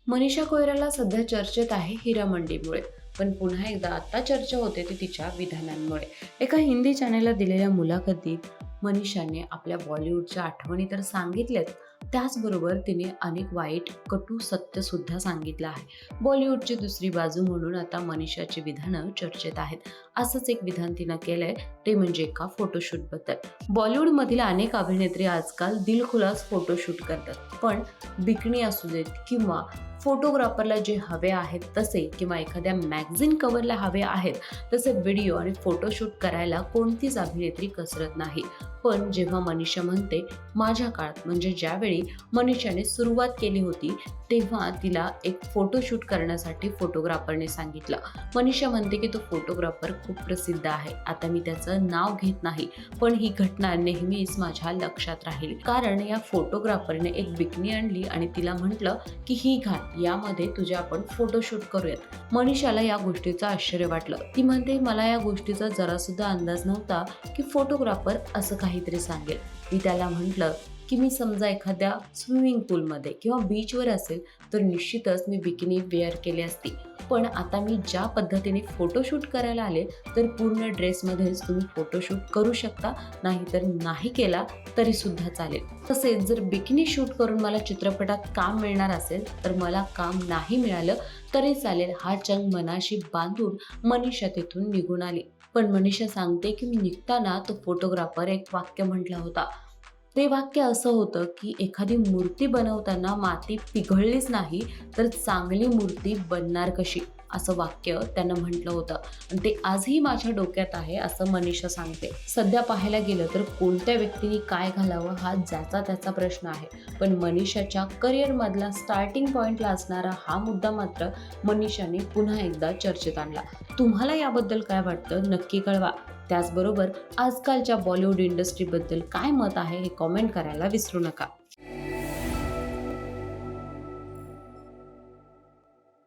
मनीषा कोइराला सध्या चर्चेत आहे हिरामंडीमुळे. पण पुन्हा एकदा आता चर्चा होते ती तिच्या विधानांमुळे. एका हिंदी चॅनेलला दिलेल्या मुलाखतीत मनीषाने आपल्या बॉलिवूडच्या आठवणी तर सांगितल्यात, त्याचबरोबर तिने अनेक वाईट कटू सत्य सुद्धा सांगितलं आहे. बॉलिवूडची दुसरी बाजू म्हणून आता मनीषाची विधानं चर्चेत आहेत. असंच एक विधान तिनं केलंय, ते म्हणजे एका फोटोशूटबद्दल. बॉलिवूडमधील अनेक अभिनेत्री आजकाल दिलखुलास फोटोशूट करतात, पण बिकणी असू देत किंवा फोटोग्राफरला जे हवे आहेत तसे, किंवा एखाद्या मॅगझिन कव्हरला हवे आहेत तसे व्हिडिओ आणि फोटोशूट करायला कोणतीच अभिनेत्री कसरत नाही. पण जेव्हा मनीषा म्हणते, माझ्या काळात म्हणजे ज्यावेळी मनीषाने सुरुवात केली होती तेव्हा तिला एक फोटोशूट करण्यासाठी फोटोग्राफरने सांगितलं. मनीषा म्हणते की तो फोटोग्राफर खूप प्रसिद्ध आहे. आता मी त्याचं नाव घेत नाही, पण ही घटना नेहमीच माझ्या लक्षात राहील, कारण या फोटोग्राफरने एक बिकनी आणली आणि तिला म्हटलं की ही घाल, यामध्ये तुझे आपण फोटोशूट करूयात. मनीषाला या गोष्टीचं आश्चर्य वाटलं. ती म्हणते, मला या गोष्टीचा जरा सुद्धा अंदाज नव्हता की फोटोग्राफर असं काहीतरी सांगेल. मी त्याला म्हटलं की मी समजा एखाद्या स्विमिंग पूलमध्ये किंवा बीचवर असेल तर निश्चितच मी बिकिनी वेअर केली असती, पण आता मी ज्या पद्धतीने फोटोशूट करायला आले तर पूर्ण ड्रेसमध्येच तुम्ही फोटोशूट करू शकता, नाहीतर नाही केला तरी सुद्धा चालेल. तसेच जर बिकिनी शूट करून मला चित्रपटात काम मिळणार असेल तर मला काम नाही मिळालं तरी चालेल, हा चंग मनाशी बांधून मनीषा तिथून निघून आली. पण मनीषा सांगते की मी निघताना तो फोटोग्राफर एक वाक्य म्हटला होता. ते वाक्य असं होतं की एखादी मूर्ती बनवताना माती पिघळलीच नाही तर चांगली मूर्ती बनणार कशी, असं वाक्य त्यानं म्हटलं होतं. आणि ते आजही माझ्या डोक्यात आहे, असं मनीषा सांगते. सध्या पाहायला गेलं तर कोणत्या व्यक्तीने काय घालावं हा ज्याचा त्याचा प्रश्न आहे, पण मनीषाच्या करिअरमधला स्टार्टिंग पॉईंटला असणारा हा मुद्दा मात्र मनीषाने पुन्हा एकदा चर्चेत आणला. तुम्हाला याबद्दल काय वाटतं नक्की कळवा. त्याचबरोबर आजकालच्या बॉलिवूड इंडस्ट्रीबद्दल काय मत आहे हे कॉमेंट करायला विसरू नका.